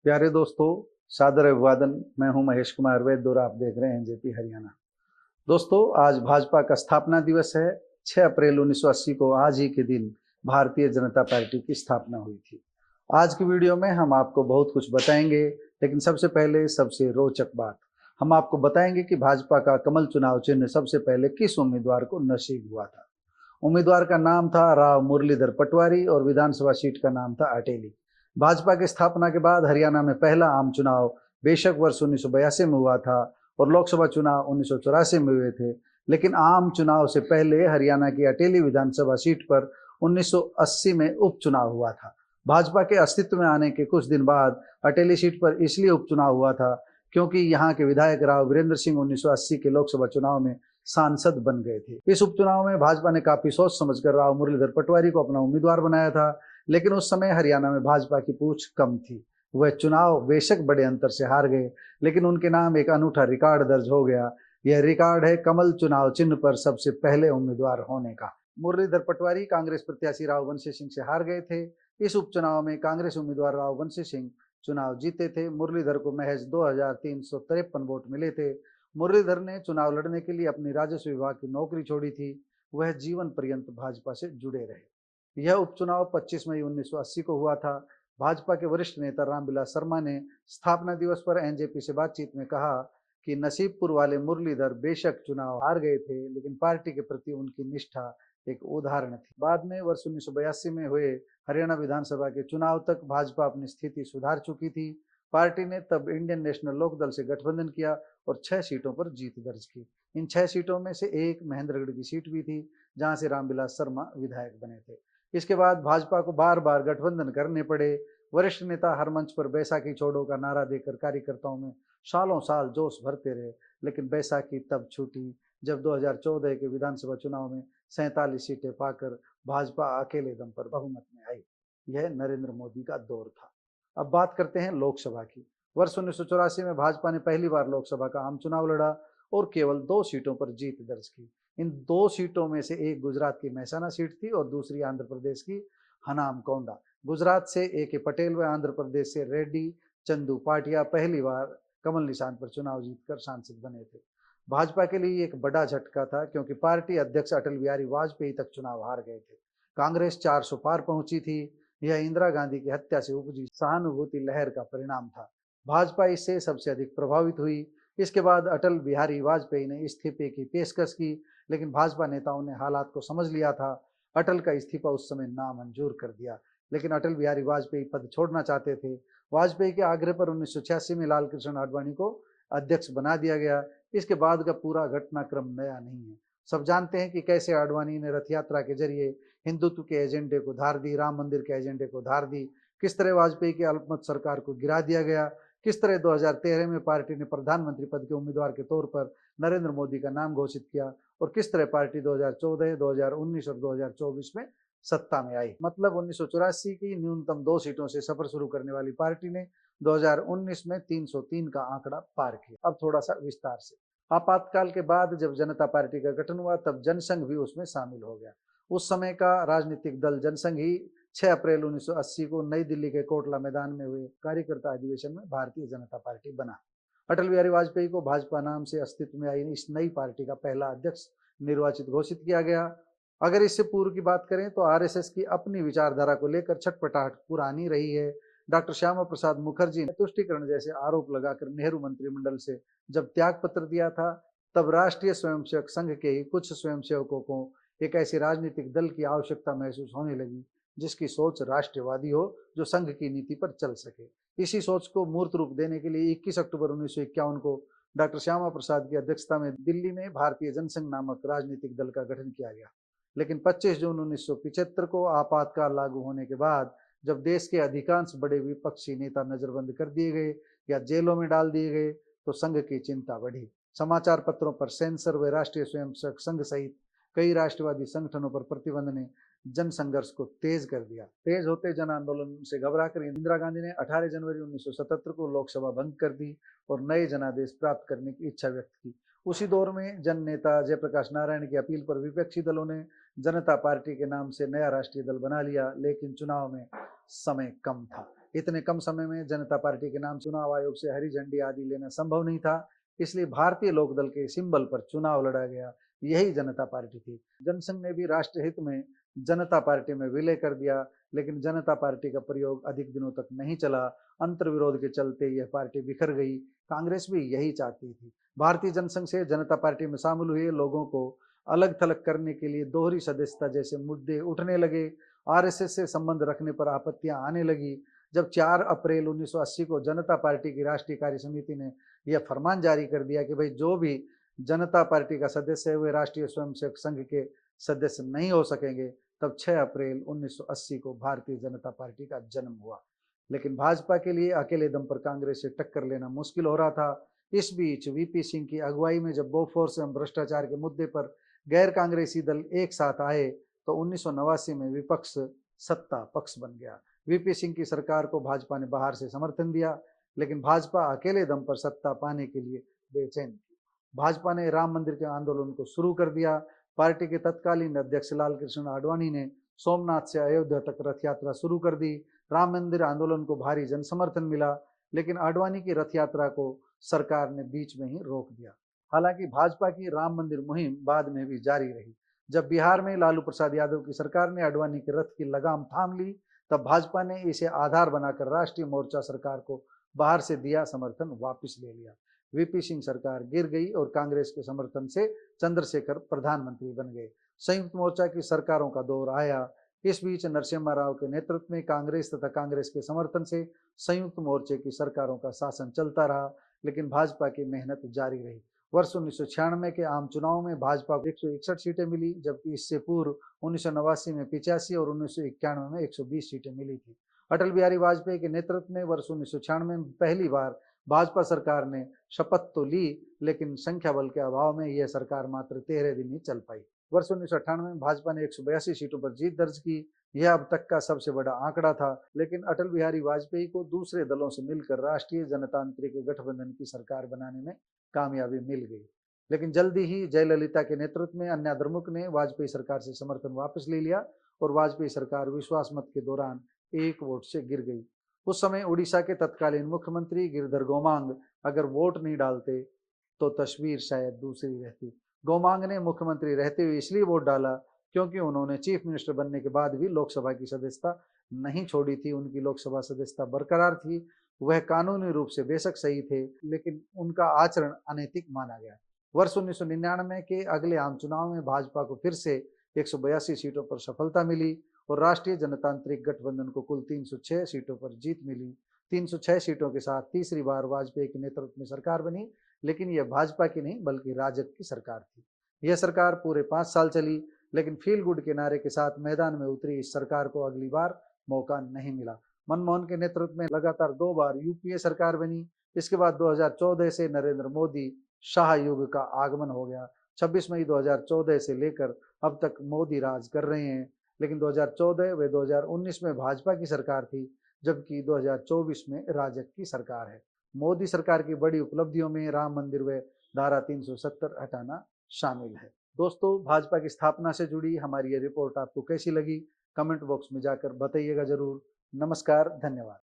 प्यारे दोस्तों, सादर अभिवादन। मैं हूं महेश कुमार वैद्य और आप देख रहे हैं जेपी हरियाणा। दोस्तों, आज भाजपा का स्थापना दिवस है। 6 अप्रैल 1980 को आज ही के दिन भारतीय जनता पार्टी की स्थापना हुई थी। आज की वीडियो में हम आपको बहुत कुछ बताएंगे, लेकिन सबसे पहले सबसे रोचक बात हम आपको बताएंगे कि भाजपा का कमल चुनाव चिन्ह सबसे पहले किस उम्मीदवार को नसीब हुआ था। उम्मीदवार का नाम था राव मुरलीधर पटवारी और विधानसभा सीट का नाम था अटेली। भाजपा की स्थापना के बाद हरियाणा में पहला आम चुनाव बेशक वर्ष 1982 में हुआ था और लोकसभा चुनाव 1984 में हुए थे, लेकिन आम चुनाव से पहले हरियाणा की अटेली विधानसभा सीट पर 1980 में उपचुनाव हुआ था। भाजपा के अस्तित्व में आने के कुछ दिन बाद अटेली सीट पर इसलिए उपचुनाव हुआ था क्योंकि यहाँ के विधायक राव वीरेंद्र सिंह 1980 के लोकसभा चुनाव में सांसद बन गए थे। इस उपचुनाव में भाजपा ने काफी सोच समझकर राव मुरलीधर पटवारी को अपना उम्मीदवार बनाया था, लेकिन उस समय हरियाणा में भाजपा की पूछ कम थी। वह चुनाव बेशक बड़े अंतर से हार गए, लेकिन उनके नाम एक अनूठा रिकॉर्ड दर्ज हो गया। यह रिकॉर्ड है कमल चुनाव चिन्ह पर सबसे पहले उम्मीदवार होने का। मुरलीधर पटवारी कांग्रेस प्रत्याशी राव बंसी सिंह से हार गए थे। इस उपचुनाव में कांग्रेस उम्मीदवार राव बंसी सिंह चुनाव जीते थे। मुरलीधर को महज 2353 वोट मिले थे। मुरलीधर ने चुनाव लड़ने के लिए अपनी राजस्व विभाग की नौकरी छोड़ी थी। वह जीवन पर्यंत भाजपा से जुड़े रहे। यह उपचुनाव 25 मई 1980 को हुआ था। भाजपा के वरिष्ठ नेता रामविलास शर्मा ने स्थापना दिवस पर एनजेपी से बातचीत में कहा कि नसीबपुर वाले मुरलीधर बेशक चुनाव हार गए थे, लेकिन पार्टी के प्रति उनकी निष्ठा एक उदाहरण थी। बाद में वर्ष 1982 में हुए हरियाणा विधानसभा के चुनाव तक भाजपा अपनी स्थिति सुधार चुकी थी। पार्टी ने तब इंडियन नेशनल लोकदल से गठबंधन किया और 6 सीटों पर जीत दर्ज की। इन 6 सीटों में से एक महेंद्रगढ़ की सीट भी थी, जहां से रामविलास शर्मा विधायक बने थे। इसके बाद भाजपा को बार बार गठबंधन करने पड़े। वरिष्ठ नेता हर मंच पर बैसाखी छोड़ो का नारा देकर कार्यकर्ताओं में सालों साल जोश भरते रहे, लेकिन बैसाखी तब छूटी जब 2014 के विधानसभा चुनाव में 47 सीटें पाकर भाजपा अकेले दम पर बहुमत में आई। यह नरेंद्र मोदी का दौर था। अब बात करते हैं लोकसभा की। वर्ष 1984 में भाजपा ने पहली बार लोकसभा का आम चुनाव लड़ा और केवल 2 सीटों पर जीत दर्ज की। इन 2 सीटों में से एक गुजरात की महसाना सीट थी और दूसरी आंध्र प्रदेश की हनाम कोंडा। गुजरात से ए पटेल व आंध्र प्रदेश से रेड्डी चंदू पाटिया पहली बार कमल निशान पर चुनाव जीतकर सांसद बने थे। भाजपा के लिए एक बड़ा झटका था, क्योंकि पार्टी अध्यक्ष अटल बिहारी वाजपेयी तक चुनाव हार गए थे। कांग्रेस 400 पार पहुंची थी। यह इंदिरा गांधी की हत्या से उपजी सहानुभूति लहर का परिणाम था। भाजपा इससे सबसे अधिक प्रभावित हुई। इसके बाद अटल बिहारी वाजपेयी ने इस्तीफे की पेशकश की, लेकिन भाजपा नेताओं ने हालात को समझ लिया था। अटल का इस्तीफा उस समय नामंजूर कर दिया, लेकिन अटल बिहारी वाजपेयी पद छोड़ना चाहते थे। वाजपेयी के आग्रह पर 1986 में लाल कृष्ण आडवाणी को अध्यक्ष बना दिया गया। इसके बाद का पूरा घटनाक्रम नया नहीं है। सब जानते हैं कि कैसे आडवाणी ने रथ यात्रा के जरिए हिंदुत्व के एजेंडे को धार दी, राम मंदिर के एजेंडे को धार दी। किस तरह वाजपेयी की अल्पमत सरकार को गिरा दिया गया। किस तरह 2013 में पार्टी ने प्रधानमंत्री पद के उम्मीदवार के तौर पर नरेंद्र मोदी का नाम घोषित किया और किस तरह पार्टी 2014, 2019 और 2024 में सत्ता में आई। मतलब 1984 की न्यूनतम 2 सीटों से सफर शुरू करने वाली पार्टी ने 2019 में 303 का आंकड़ा पार किया। अब थोड़ा सा विस्तार से। आपातकाल के बाद जब जनता पार्टी का गठन हुआ, तब जनसंघ भी उसमें शामिल हो गया। उस समय का राजनीतिक दल जनसंघ ही 6 अप्रैल 1980 को नई दिल्ली के कोटला मैदान में हुए कार्यकर्ता अधिवेशन में भारतीय जनता पार्टी बना। अटल बिहारी वाजपेयी को भाजपा नाम से अस्तित्व में आई इस नई पार्टी का पहला अध्यक्ष निर्वाचित घोषित किया गया। अगर इससे पूर्व की बात करें तो आरएसएस की अपनी विचारधारा को लेकर छटपटाहट पुरानी रही है। डॉक्टर श्यामा प्रसाद मुखर्जी ने तुष्टिकरण जैसे आरोप लगाकर नेहरू मंत्रिमंडल से जब त्याग पत्र दिया था, तब राष्ट्रीय स्वयंसेवक संघ के ही कुछ स्वयंसेवकों को एक ऐसे राजनीतिक दल की आवश्यकता महसूस होने लगी जिसकी सोच राष्ट्रवादी हो, जो संघ की नीति पर चल सके। इसी सोच को मूर्त रूप देने के लिए 21 अक्टूबर 1951 को डॉक्टर श्यामा प्रसाद की अध्यक्षता में दिल्ली में भारतीय जनसंघ नामक राजनीतिक दल का गठन किया गया। लेकिन 25 जून 1975 को आपातकाल लागू होने के बाद, जब देश के अधिकांश बड़े विपक्षी नेता नजरबंद कर दिए गए या जेलों में डाल दिए गए, तो संघ की चिंता बढ़ी। समाचार पत्रों पर सेंसर व राष्ट्रीय स्वयंसेवक संघ सहित कई राष्ट्रवादी संगठनों पर प्रतिबंध ने जन संघर्ष को तेज कर दिया। तेज होते जन आंदोलन से घबराकर इंदिरा गांधी ने 18 जनवरी 1977 को लोकसभा बंद कर दी और नए जनादेश प्राप्त करने की इच्छा व्यक्त की। उसी दौर में जन नेता जयप्रकाश नारायण की अपील पर विपक्षी दलों ने जनता पार्टी के नाम से नया राष्ट्रीय दल बना लिया, लेकिन चुनाव में समय कम था। इतने कम समय में जनता पार्टी के नाम चुनाव आयोग से हरी झंडी आदि लेना संभव नहीं था, इसलिए भारतीय लोकदल के सिंबल पर चुनाव लड़ा गया, यही जनता पार्टी थी। जनसंघ ने भी राष्ट्र हित में जनता पार्टी में विलय कर दिया, लेकिन जनता पार्टी का प्रयोग अधिक दिनों तक नहीं चला। अंतर्विरोध के चलते यह पार्टी बिखर गई। कांग्रेस भी यही चाहती थी। भारतीय जनसंघ से जनता पार्टी में शामिल हुए लोगों को अलग थलग करने के लिए दोहरी सदस्यता जैसे मुद्दे उठने लगे। आरएसएस से संबंध रखने पर आपत्तियां आने लगी। जब 4 अप्रैल 1980 को जनता पार्टी की राष्ट्रीय कार्य समिति ने यह फरमान जारी कर दिया कि भाई जो भी जनता पार्टी का सदस्य है वे राष्ट्रीय स्वयंसेवक संघ के सदस्य नहीं हो सकेंगे, तब 6 अप्रैल 1980 को भारतीय जनता पार्टी का जन्म हुआ। लेकिन भाजपा के लिए अकेले दम पर कांग्रेस से टक्कर लेना मुश्किल हो रहा था। इस बीच वीपी सिंह की अगुवाई में जब बोफोर्स एवं भ्रष्टाचार के मुद्दे पर गैर कांग्रेसी दल एक साथ आए तो 1989 में विपक्ष सत्ता पक्ष बन गया। वीपी सिंह की सरकार को भाजपा ने बाहर से समर्थन दिया, लेकिन भाजपा अकेले दम पर सत्ता पाने के लिए बेचैन थी। भाजपा ने राम मंदिर के आंदोलन को शुरू कर दिया। पार्टी के तत्कालीन अध्यक्ष लाल कृष्ण आडवाणी ने सोमनाथ से अयोध्या तक रथ यात्रा शुरू कर दी। राम मंदिर आंदोलन को भारी जन समर्थन मिला, लेकिन आडवाणी की रथ यात्रा को सरकार ने बीच में ही रोक दिया। हालांकि भाजपा की राम मंदिर मुहिम बाद में भी जारी रही। जब बिहार में लालू प्रसाद यादव की सरकार ने आडवाणी के रथ की लगाम थाम ली, तब भाजपा ने इसे आधार बनाकर राष्ट्रीय मोर्चा सरकार को बाहर से दिया समर्थन वापस ले लिया। वीपी सिंह सरकार गिर गई और कांग्रेस के समर्थन से चंद्रशेखर प्रधानमंत्री बन गए। संयुक्त मोर्चा की सरकारों का दौर आया। इस बीच नरसिम्हा राव के नेतृत्व में कांग्रेस तथा कांग्रेस के समर्थन से संयुक्त मोर्चे की सरकारों का शासन चलता रहा, लेकिन भाजपा की मेहनत जारी रही। वर्ष 1996 के आम चुनाव में भाजपा को 161 सीटें मिली, जबकि इससे पूर्व 1989 में 85 और 1991 में 120 सीटें मिली थी। अटल बिहारी वाजपेयी के नेतृत्व में वर्ष 1996 में पहली बार भाजपा सरकार ने शपथ तो ली, लेकिन संख्या बल के अभाव में यह सरकार मात्र 13 दिन ही चल पाई। वर्ष 1998 में भाजपा ने 182 सीटों पर जीत दर्ज की। यह अब तक का सबसे बड़ा आंकड़ा था, लेकिन अटल बिहारी वाजपेयी को दूसरे दलों से मिलकर राष्ट्रीय जनतांत्रिक गठबंधन की सरकार बनाने में कामयाबी मिल गई। लेकिन जल्दी ही जयललिता के नेतृत्व में अन्ना द्रमुक ने वाजपेयी सरकार से समर्थन वापस ले लिया और वाजपेयी सरकार विश्वास मत के दौरान 1 वोट से गिर गई। उस समय उड़ीसा के तत्कालीन मुख्यमंत्री गिरिधर गोमांग अगर वोट नहीं डालते तो तस्वीर शायद दूसरी रहती। गोमांग ने मुख्यमंत्री रहते हुए इसलिए वोट डाला क्योंकि उन्होंने चीफ मिनिस्टर बनने के बाद भी लोकसभा की सदस्यता नहीं छोड़ी थी। उनकी लोकसभा सदस्यता बरकरार थी। वह कानूनी रूप से बेशक सही थे, लेकिन उनका आचरण अनैतिक माना गया। वर्ष 1999 के अगले आम चुनाव में भाजपा को फिर से 182 सीटों पर सफलता मिली और राष्ट्रीय जनतांत्रिक गठबंधन को कुल 306 सीटों पर जीत मिली। 306 सीटों के साथ तीसरी बार वाजपेयी के नेतृत्व में सरकार बनी, लेकिन यह भाजपा की नहीं बल्कि राजग की सरकार थी। यह सरकार पूरे 5 साल चली, लेकिन फील गुड के नारे के साथ मैदान में उतरी इस सरकार को अगली बार मौका नहीं मिला। मनमोहन के नेतृत्व में लगातार 2 बार यूपीए सरकार बनी। इसके बाद 2014 से नरेंद्र मोदी शाह युग का आगमन हो गया। 26 मई 2014 से लेकर अब तक मोदी राज कर रहे हैं, लेकिन 2014 व 2019 में भाजपा की सरकार थी, जबकि 2024 में राजग की सरकार है। मोदी सरकार की बड़ी उपलब्धियों में राम मंदिर व धारा 370 हटाना शामिल है। दोस्तों, भाजपा की स्थापना से जुड़ी हमारी ये रिपोर्ट आपको कैसी लगी, कमेंट बॉक्स में जाकर बताइएगा जरूर। नमस्कार, धन्यवाद।